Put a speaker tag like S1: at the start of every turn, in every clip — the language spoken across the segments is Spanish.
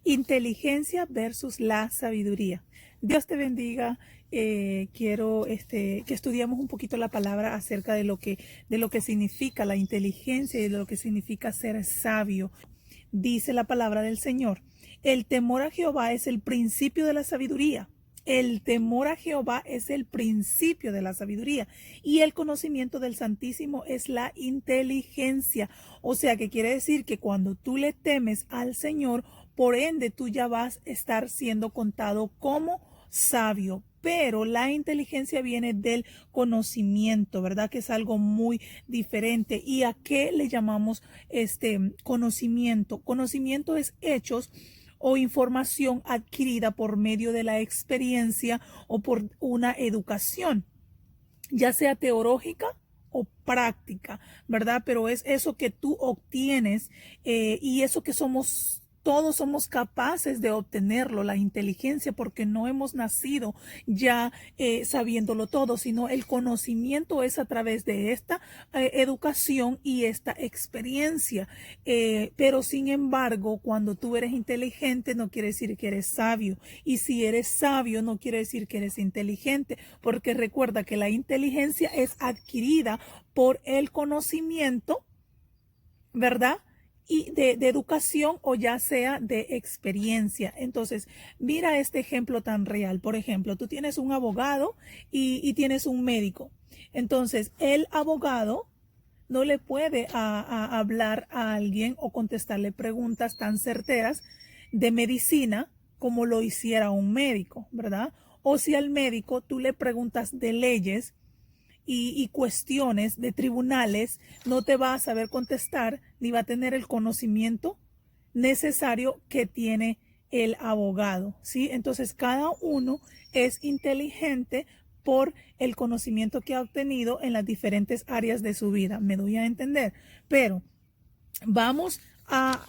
S1: Inteligencia versus la sabiduría. Dios te bendiga. Quiero que estudiemos un poquito la palabra acerca de lo que significa la inteligencia y de lo que significa ser sabio. Dice la palabra del Señor: el temor a Jehová es el principio de la sabiduría. El temor a Jehová es el principio de la sabiduría y el conocimiento del Santísimo es la inteligencia. O sea, que quiere decir que cuando tú le temes al Señor, por ende tú ya vas a estar siendo contado como sabio. Pero la inteligencia viene del conocimiento, ¿verdad? Que es algo muy diferente. ¿Y a qué le llamamos conocimiento? Conocimiento es hechos o información adquirida por medio de la experiencia o por una educación, ya sea teológica o práctica, ¿verdad? Pero es eso que tú obtienes y eso que todos somos capaces de obtenerlo, la inteligencia, porque no hemos nacido ya sabiéndolo todo, sino el conocimiento es a través de esta educación y esta experiencia. Pero sin embargo, cuando tú eres inteligente, no quiere decir que eres sabio. Y si eres sabio, no quiere decir que eres inteligente, porque recuerda que la inteligencia es adquirida por el conocimiento, ¿verdad? Y de educación o ya sea de experiencia. Entonces, mira este ejemplo tan real. Por ejemplo, tú tienes un abogado y tienes un médico. Entonces, el abogado no le puede hablar a alguien o contestarle preguntas tan certeras de medicina como lo hiciera un médico, ¿verdad? O si al médico tú le preguntas de leyes y cuestiones de tribunales, no te va a saber contestar ni va a tener el conocimiento necesario que tiene el abogado, ¿sí? Entonces cada uno es inteligente por el conocimiento que ha obtenido en las diferentes áreas de su vida. Me doy a entender, pero vamos a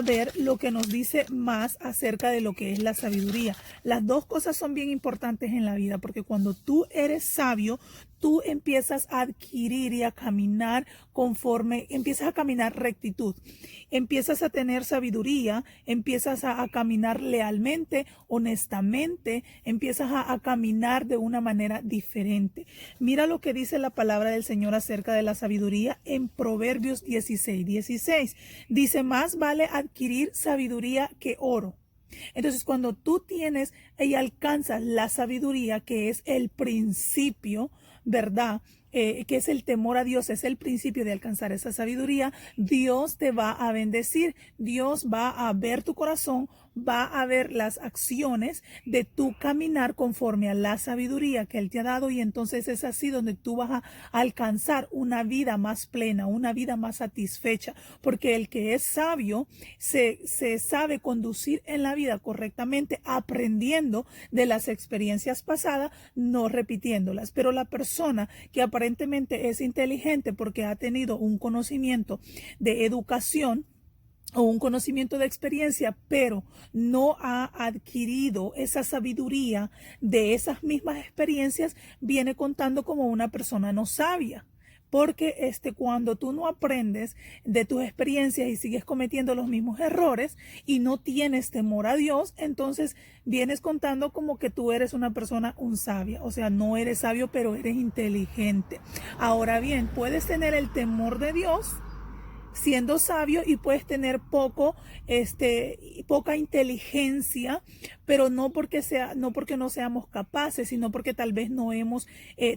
S1: ver lo que nos dice más acerca de lo que es la sabiduría. Las dos cosas son bien importantes en la vida, porque cuando tú eres sabio, tú empiezas a adquirir y a caminar conforme, empiezas a caminar rectitud, empiezas a tener sabiduría, empiezas a caminar lealmente, honestamente, empiezas a caminar de una manera diferente. Mira lo que dice la palabra del Señor acerca de la sabiduría en Proverbios 16:16. Dice: más vale adquirir sabiduría que oro. Entonces, cuando tú tienes y alcanzas la sabiduría, que es el principio, ¿verdad? Que es el temor a Dios, es el principio de alcanzar esa sabiduría, Dios te va a bendecir, Dios va a ver tu corazón, va a ver las acciones de tu caminar conforme a la sabiduría que Él te ha dado, y entonces es así donde tú vas a alcanzar una vida más plena, una vida más satisfecha, porque el que es sabio se sabe conducir en la vida correctamente, aprendiendo de las experiencias pasadas, no repitiéndolas. Pero la persona que aparentemente es inteligente porque ha tenido un conocimiento de educación o un conocimiento de experiencia, pero no ha adquirido esa sabiduría de esas mismas experiencias, viene contando como una persona no sabia. Porque cuando tú no aprendes de tus experiencias y sigues cometiendo los mismos errores y no tienes temor a Dios, entonces vienes contando como que tú eres una persona sabia. O sea, no eres sabio, pero eres inteligente. Ahora bien, puedes tener el temor de Dios siendo sabio y puedes tener poca inteligencia, pero no porque no seamos capaces, sino porque tal vez no hemos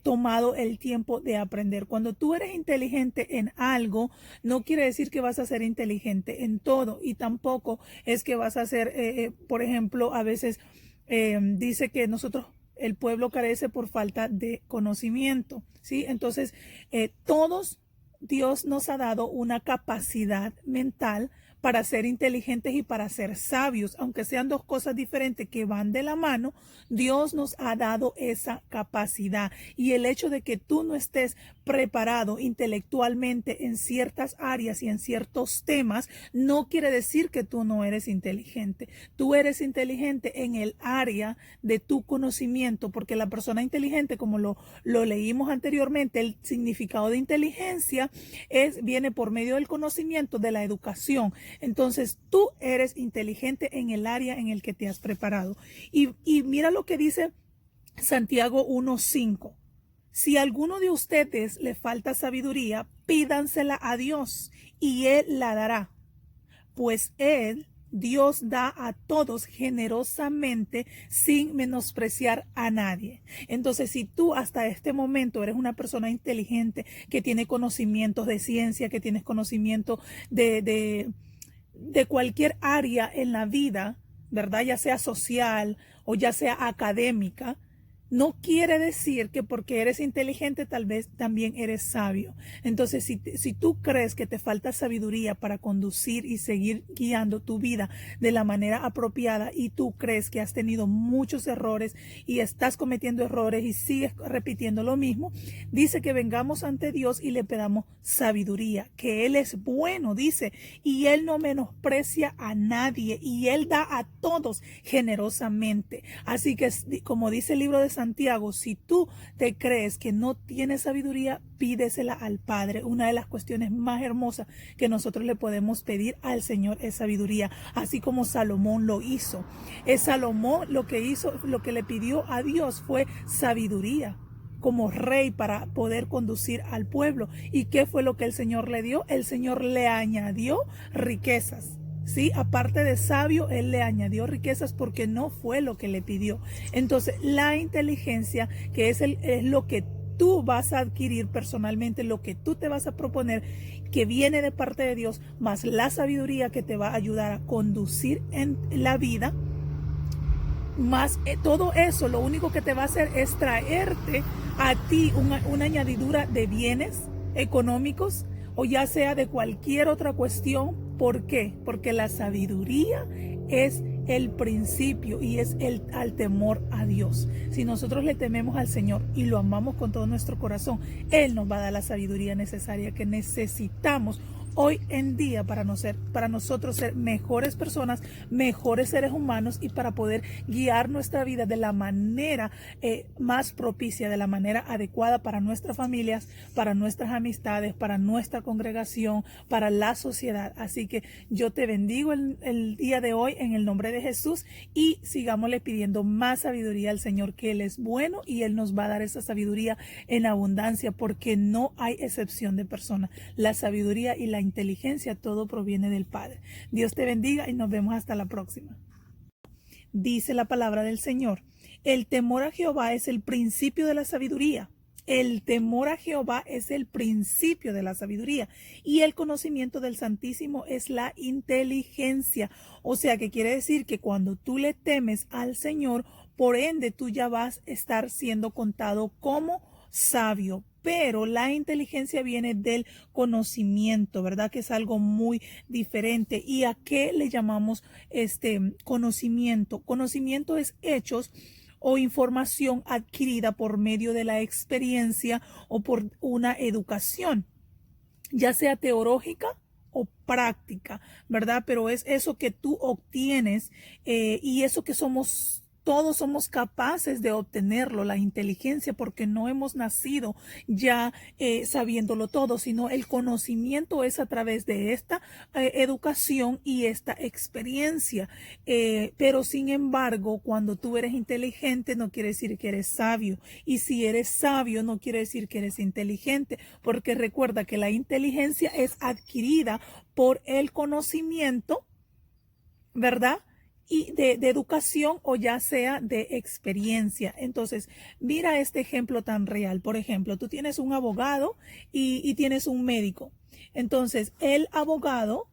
S1: tomado el tiempo de aprender. Cuando tú eres inteligente en algo, no quiere decir que vas a ser inteligente en todo, y tampoco es que vas a ser, por ejemplo, a veces dice que el pueblo carece por falta de conocimiento, ¿sí? Entonces, todos Dios nos ha dado una capacidad mental para ser inteligentes y para ser sabios, aunque sean dos cosas diferentes que van de la mano. Dios nos ha dado esa capacidad, y el hecho de que tú no estés preparado intelectualmente en ciertas áreas y en ciertos temas no quiere decir que tú no eres inteligente. Tú eres inteligente en el área de tu conocimiento, porque la persona inteligente, como lo leímos anteriormente, el significado de inteligencia viene por medio del conocimiento, de la educación. Entonces tú eres inteligente en el área en el que te has preparado. Y mira lo que dice Santiago 1:5. Si a alguno de ustedes le falta sabiduría, pídansela a Dios y Él la dará, pues Dios da a todos generosamente sin menospreciar a nadie. Entonces, si tú hasta este momento eres una persona inteligente que tiene conocimientos de ciencia, que tienes conocimiento de cualquier área en la vida, ¿verdad? Ya sea social o ya sea académica, no quiere decir que porque eres inteligente tal vez también eres sabio. Entonces, si tú crees que te falta sabiduría para conducir y seguir guiando tu vida de la manera apropiada y tú crees que has tenido muchos errores y estás cometiendo errores y sigues repitiendo lo mismo, dice que vengamos ante Dios y le pedamos sabiduría, que Él es bueno, dice, y Él no menosprecia a nadie y Él da a todos generosamente. Así que, como dice el libro de Santiago, si tú te crees que no tienes sabiduría, pídesela al Padre. Una de las cuestiones más hermosas que nosotros le podemos pedir al Señor es sabiduría, así como Salomón lo hizo. Salomón lo que hizo, lo que le pidió a Dios fue sabiduría como rey para poder conducir al pueblo. ¿Y qué fue lo que el Señor le dio? El Señor le añadió riquezas. Sí, aparte de sabio, Él le añadió riquezas porque no fue lo que le pidió. Entonces, la inteligencia, que es lo que tú vas a adquirir personalmente, lo que tú te vas a proponer, que viene de parte de Dios, más la sabiduría que te va a ayudar a conducir en la vida, más todo eso, lo único que te va a hacer es traerte a ti una añadidura de bienes económicos o ya sea de cualquier otra cuestión. ¿Por qué? Porque la sabiduría es el principio y es al temor a Dios. Si nosotros le tememos al Señor y lo amamos con todo nuestro corazón, Él nos va a dar la sabiduría necesaria que necesitamos hoy en día para nosotros ser mejores personas, mejores seres humanos y para poder guiar nuestra vida de la manera más propicia, de la manera adecuada para nuestras familias, para nuestras amistades, para nuestra congregación, para la sociedad. Así que yo te bendigo el día de hoy en el nombre de Jesús y sigámosle pidiendo más sabiduría al Señor, que Él es bueno y Él nos va a dar esa sabiduría en abundancia porque no hay excepción de persona. La sabiduría y la inteligencia, todo proviene del Padre. Dios te bendiga y nos vemos hasta la próxima. Dice la palabra del Señor: el temor a Jehová es el principio de la sabiduría. El temor a Jehová es el principio de la sabiduría y el conocimiento del Santísimo es la inteligencia. O sea, que quiere decir que cuando tú le temes al Señor, por ende tú ya vas a estar siendo contado como sabio. Pero la inteligencia viene del conocimiento, ¿verdad? Que es algo muy diferente. ¿Y a qué le llamamos conocimiento? Conocimiento es hechos o información adquirida por medio de la experiencia o por una educación, ya sea teológica o práctica, ¿verdad? Pero es eso que tú obtienes y eso que todos somos capaces de obtenerlo, la inteligencia, porque no hemos nacido ya sabiéndolo todo, sino el conocimiento es a través de esta educación y esta experiencia. Pero sin embargo, cuando tú eres inteligente, no quiere decir que eres sabio. Y si eres sabio, no quiere decir que eres inteligente, porque recuerda que la inteligencia es adquirida por el conocimiento, ¿verdad? Y de educación o ya sea de experiencia. Entonces, mira este ejemplo tan real. Por ejemplo, tú tienes un abogado y tienes un médico. Entonces, el abogado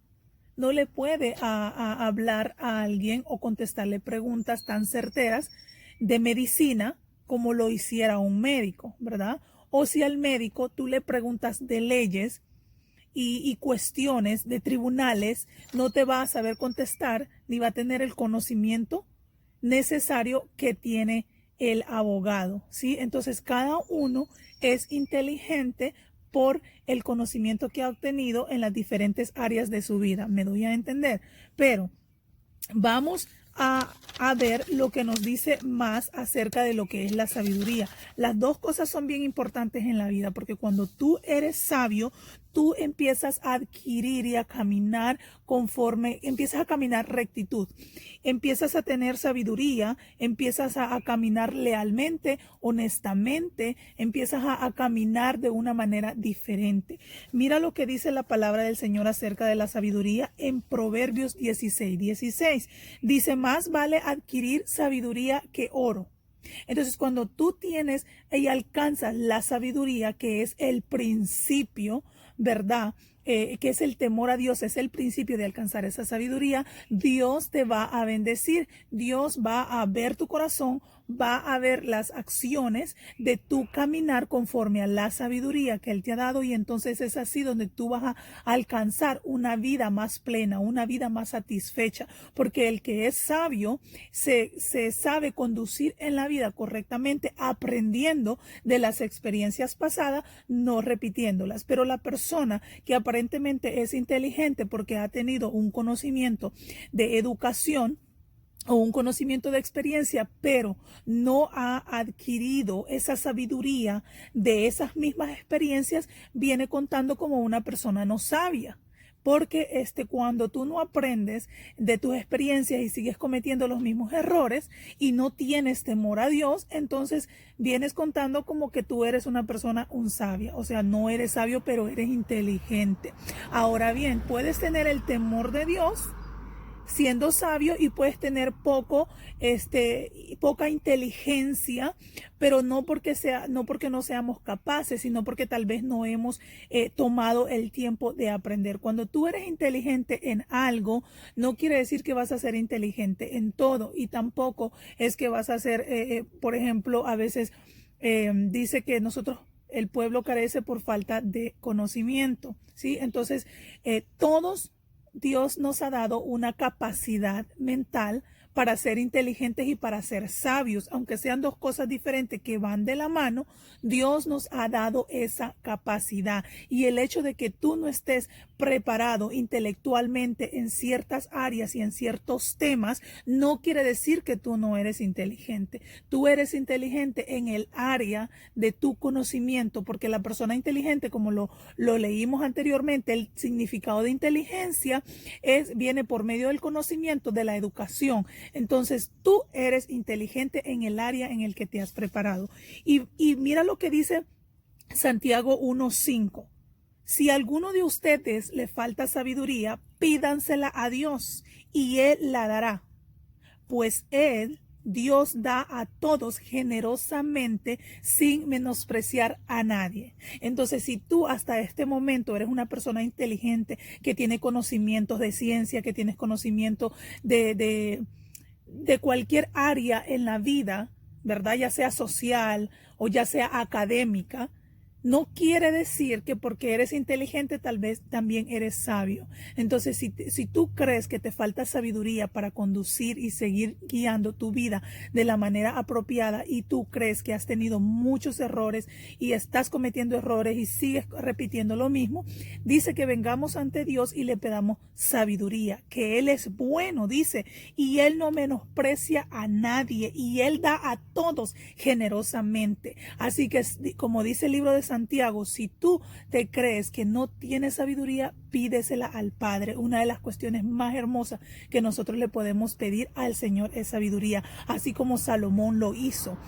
S1: no le puede hablar a alguien o contestarle preguntas tan certeras de medicina como lo hiciera un médico, ¿verdad? O si al médico tú le preguntas de leyes y cuestiones de tribunales, no te va a saber contestar ni va a tener el conocimiento necesario que tiene el abogado, ¿sí? Entonces, cada uno es inteligente por el conocimiento que ha obtenido en las diferentes áreas de su vida. Me doy a entender, pero vamos a ver lo que nos dice más acerca de lo que es la sabiduría. Las dos cosas son bien importantes en la vida porque cuando tú eres sabio, tú empiezas a adquirir y a caminar conforme, empiezas a caminar rectitud, empiezas a tener sabiduría, empiezas a caminar lealmente, honestamente, empiezas a caminar de una manera diferente. Mira lo que dice la palabra del Señor acerca de la sabiduría en Proverbios 16:16. Dice, más vale adquirir sabiduría que oro. Entonces, cuando tú tienes y alcanzas la sabiduría, que es el principio, ¿verdad? Que es el temor a Dios, es el principio de alcanzar esa sabiduría, Dios te va a bendecir, Dios va a ver tu corazón, va a ver las acciones de tu caminar conforme a la sabiduría que Él te ha dado, y entonces es así donde tú vas a alcanzar una vida más plena, una vida más satisfecha, porque el que es sabio se sabe conducir en la vida correctamente, aprendiendo de las experiencias pasadas, no repitiéndolas. Pero la persona que aparentemente es inteligente porque ha tenido un conocimiento de educación o un conocimiento de experiencia, pero no ha adquirido esa sabiduría de esas mismas experiencias, viene contando como una persona no sabia. Porque cuando tú no aprendes de tus experiencias y sigues cometiendo los mismos errores y no tienes temor a Dios, entonces vienes contando como que tú eres una persona sabia. O sea, no eres sabio, pero eres inteligente. Ahora bien, puedes tener el temor de Dios siendo sabio y puedes tener poca inteligencia, pero no porque no seamos capaces, sino porque tal vez no hemos tomado el tiempo de aprender. Cuando tú eres inteligente en algo, no quiere decir que vas a ser inteligente en todo, y tampoco es que vas a ser, por ejemplo, a veces dice que el pueblo carece por falta de conocimiento, ¿sí? Entonces, Dios nos ha dado una capacidad mental para ser inteligentes y para ser sabios, aunque sean dos cosas diferentes que van de la mano. Dios nos ha dado esa capacidad, y el hecho de que tú no estés preparado intelectualmente en ciertas áreas y en ciertos temas no quiere decir que tú no eres inteligente. Tú eres inteligente en el área de tu conocimiento, porque la persona inteligente, como lo leímos anteriormente, el significado de inteligencia viene por medio del conocimiento, de la educación. Entonces tú eres inteligente en el área en el que te has preparado. Y mira lo que dice Santiago 1:5. Si a alguno de ustedes le falta sabiduría, pídansela a Dios y Él la dará. Pues Dios da a todos generosamente sin menospreciar a nadie. Entonces, si tú hasta este momento eres una persona inteligente que tiene conocimientos de ciencia, que tienes conocimiento de cualquier área en la vida, ¿verdad? Ya sea social o ya sea académica, no quiere decir que porque eres inteligente tal vez también eres sabio. Entonces, si tú crees que te falta sabiduría para conducir y seguir guiando tu vida de la manera apropiada, y tú crees que has tenido muchos errores y estás cometiendo errores y sigues repitiendo lo mismo, dice que vengamos ante Dios y le pedamos sabiduría, que Él es bueno, dice, y Él no menosprecia a nadie y Él da a todos generosamente. Así que, como dice el libro de Santiago, si tú te crees que no tienes sabiduría, pídesela al Padre. Una de las cuestiones más hermosas que nosotros le podemos pedir al Señor es sabiduría, así como Salomón lo hizo.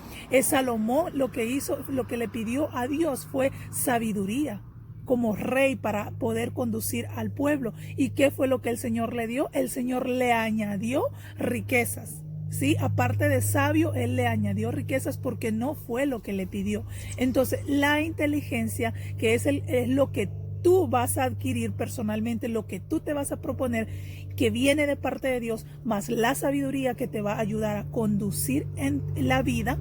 S1: Salomón lo que le pidió a Dios fue sabiduría como rey para poder conducir al pueblo. ¿Y qué fue lo que el Señor le dio? El Señor le añadió riquezas. Sí, aparte de sabio, Él le añadió riquezas porque no fue lo que le pidió. Entonces, la inteligencia, que es lo que tú vas a adquirir personalmente, lo que tú te vas a proponer, que viene de parte de Dios, más la sabiduría que te va a ayudar a conducir en la vida,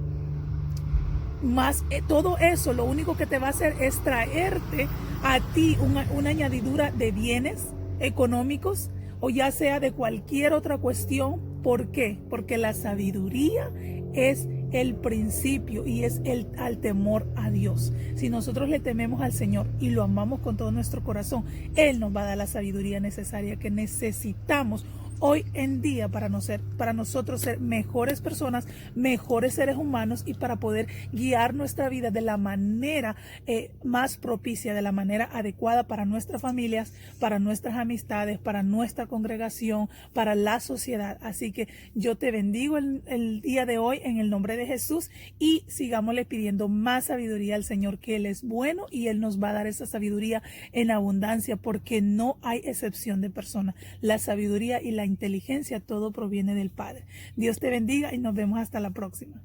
S1: más todo eso, lo único que te va a hacer es traerte a ti una añadidura de bienes económicos, o ya sea de cualquier otra cuestión. ¿Por qué? Porque la sabiduría es el principio y es al temor a Dios. Si nosotros le tememos al Señor y lo amamos con todo nuestro corazón, Él nos va a dar la sabiduría necesaria que necesitamos hoy en día para nosotros ser mejores personas, mejores seres humanos y para poder guiar nuestra vida de la manera más propicia, de la manera adecuada para nuestras familias, para nuestras amistades, para nuestra congregación, para la sociedad. Así que yo te bendigo el día de hoy en el nombre de Jesús y sigámosle pidiendo más sabiduría al Señor, que Él es bueno y Él nos va a dar esa sabiduría en abundancia, porque no hay excepción de persona. La sabiduría y la inteligencia, todo proviene del Padre. Dios te bendiga y nos vemos hasta la próxima.